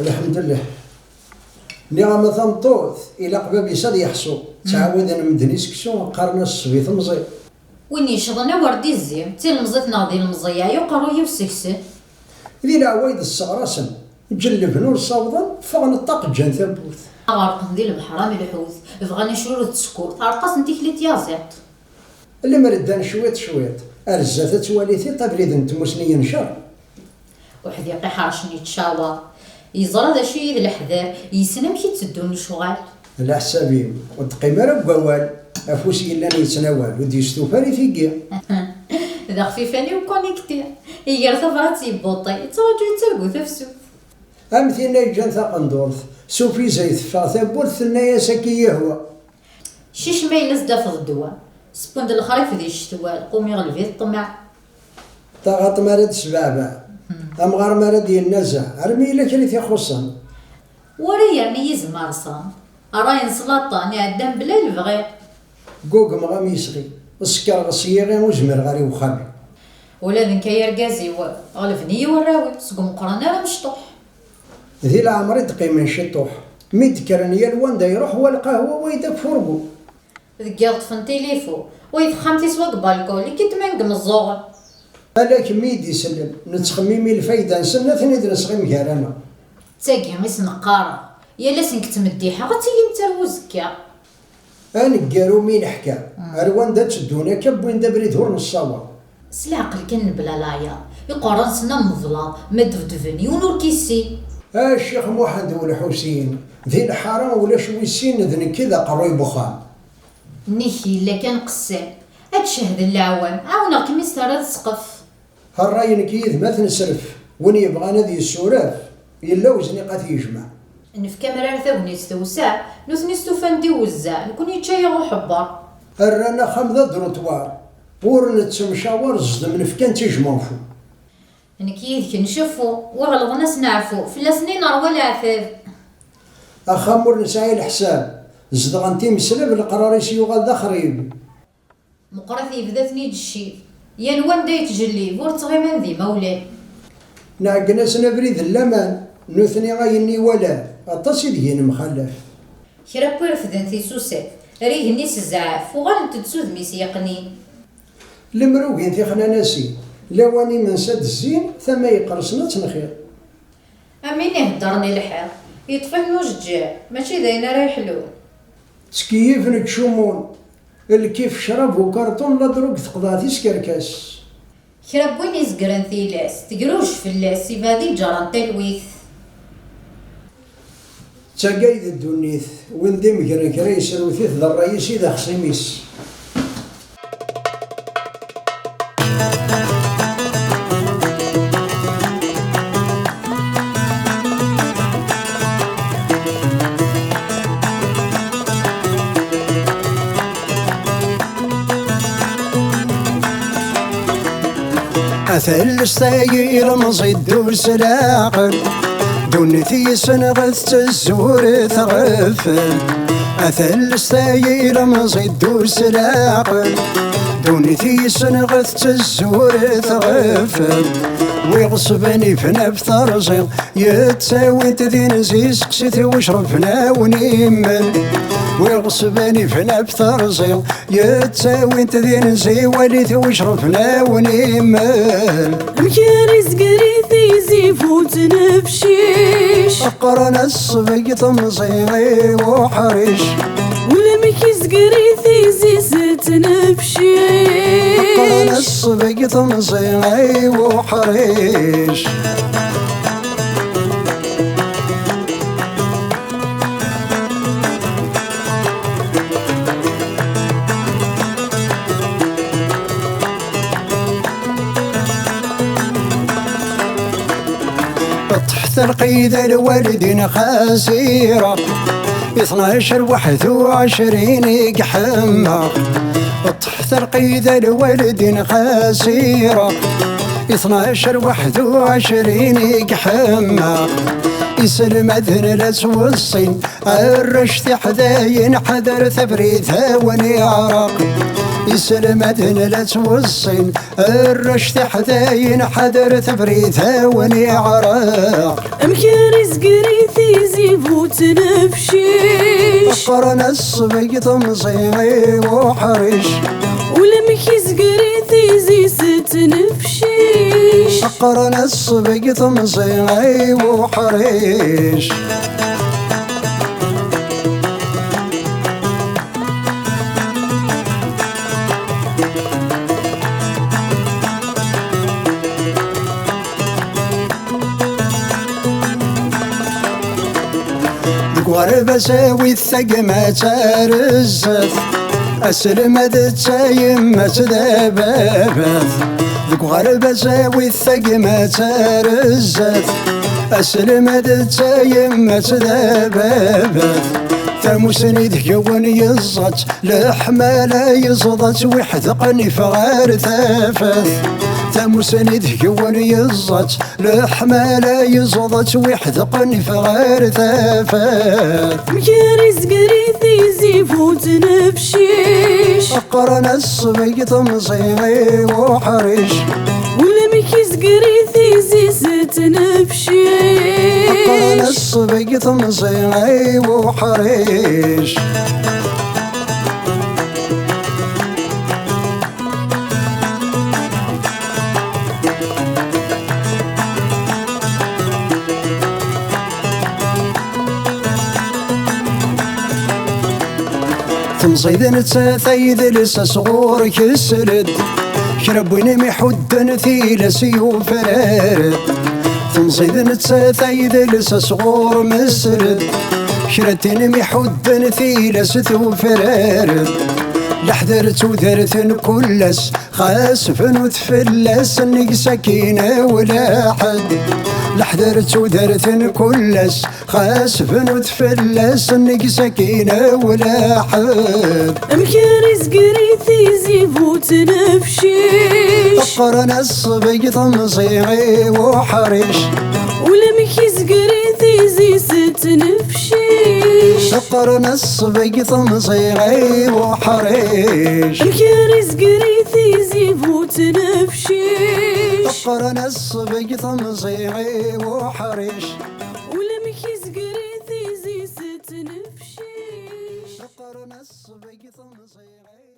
الحمد لله. نعم ثمطوث إلى قبابي صاد يحصو تعاود أنا مدني سكسو قارنا الصبيط مزي وين يشضنا وردي الزيم تي المزيت ناضي المزيا يقروي وسكسن ذي العوايد الصغراسن جلب نور صوضا فغن الطاق جان ثبوث غارق ندير البحرام الحوث بغاني شرور التسكور تعرقص انتي كليت يازيط اللي مردان شويت أرزات تواليثي طبريد نتموسني ينشر واحد يقي حرشني يتشاور يزرى ذا شي ذي الحذار يسنم كي تسدون الشغال على حسابي وتقيمر بوال أفوسي إلا يتناول ودي يستوفاري في قيا ذا خفيفاني وكونيكتي يقرا ثفراتي بوطي تواجو يترقو تفسو أمثينا يجان ثاقندورث سوفي زيت فاثا بورث النايا ساكي يهوى شيش ما يلز دافض الدواء سبوند الخريف ذي الشتوال قومي غلفي الطمع طاغط مرد سبابة أمغار مرد ينزع أرمي لك اللي تيخصن وري يعني يزمار صام أراين سلاطة نعدم بلا البغي قوق مغام يسغي السكر غصيغي وزمر غاري وخامي ولا ذنك يرقازي غلفني وراوي سقم قرانا مشطوح ذي العمر يدقي من شطوح ميد كرنيا الوان يروح والقهوة ويدك فرقو ذكيض فن تيليفو ويفخمتي سواق بالكولي كي تمنقم الزغل ألاك ميد يسلم نتخميمي الفايدة نسنة ثاني درس غير مهارانا تاقي غيس نقارة يالا سنك تمديحة غتيلي متروزكا أنقارو مين حكا أروان دا تشدونا كبوين دا بريد هور نصاوا سلعقل كان بلا لايا يقرن سنا مظلا مدفدفني ونور كيسي الشيخ محمد والحسين ذي الحرام ولا شويسين ذن كذا قروي بخام نيكي إلا كان قسام أتشهد العوام عاونك مسترد سقف هالراي نكيد ما تنسرف وين يبغى نادي السوراف إلا وزني قات يجمع نفكا مرار ثوني استوسع نوثني استوفاندي وزع نكون يتشايغ وحبار الرانا خمضة دروتوار ورنت مشاور زد من فكان تيجمعفو نكيد كنشوفو وغلظ ناس نعرفو في السنين أروى العفاف أخمر نسعي الحساب زد غنتي مسلب القراريس يغال ذا خريب مقرثي بداتني جشي يا الوان دا يتجلي بورتغيمان ذي مولاي نعقناس نبريد اللمان نوثني غايني ولا أطاسي ديين مخلف كرا بورفدن في سوسات ريه نيس الزعاف وغالن تدسوذ ميس يقنين المروقين في خناناسي لواني من سد الزين ثم يقرصنا تنخير أمين يهدرني الحال يطفن وججاع ماشي داينا راه يحلو تكيف نتشومون الكيف شرب وكرتون لا دروك تقضى تيسكركاس كرا بوين يزقرن ثيلاس تقروش في اللاس يبادي جران تلويث تاقايد الدنيث وين ديم كرا كرا يسروثيث ذا الرئيس إذا خصيميس أثل السير مصيد وسلاقل دون ثيسن غث الزور ثغفل أثل السير مصيد وسلاقل دون ثيسن غث الزور ثغفل ويغصبني في نفس رزق يتساوي تذين زيس قسيت وشرفنا ونيمل ويغصبني في نفس رزق يتساوي تذين زي وليث وشرفنا ونيمل الكاريس قريثي زيفوت نفشيش أقرنا الصبي تمصيغي وحريش والمكيس قريثي زيزت نفشيش أقرنا الصبي تمصيغي وحريش تحت القيد الوالدين خاسيرة 12 21 قحمة تحت القيد الوالدين خاسيرة 12 21 قحمة يسلم أذن الأسوى الصين الرشد حذاين حذر ثبريثا ونعرق يسلمتن لا توصين الرشد حداين حذر تبريثها وني عراق مكان زقريثي زيفو تنفشيش قرن الصبي تمصيغي وحرش ولمكي زقريثي زي ستنفشيش قرن الصبي تمصيغي وحرش قرب ساوي الثقمة ترزت أسلمت تايمة دبابات قرب ساوي الثقمة ترزت أسلمت تايمة دبابات ثموسني ذكون يزت لحمالة يزضت ويحذقني فغار ثافات ثموسني ذكون يزت لحمالة يزضت ويحذقني فغار ثافات مكان زقريثي زيفو تنفشيش قرن الصبي تمصيغي وحرش ولمكي زقريثي زي ستنفشيش قرن الصبي تمصيغي وحرش تمصيد نتاثيد لسا صغور كسرد شربوين محدن ثيل سيوف فرارد تمصيد نتاثيد لسا صغور مسرد شرتين محدن ثيل سيوف فرارد لحذرت وذرت كلس خاسف وتفلس انك سكينة ولا حد لحذرت وذرت كلس خاسف وتفلس انك سكينة ولا حد مكان زقريثي زيفو تنفشيش قرن الصبي تمصيغي وحرش ولمكي زقريثي زي ستنفشيش قرن الصبي تمصيغي وحرش مكان زقريثي زيفو تنفشيش قرن الصبي تمصيغي وحرش ولمكي زقريثي زي ستنفشيش قرن الصبي تمصيغي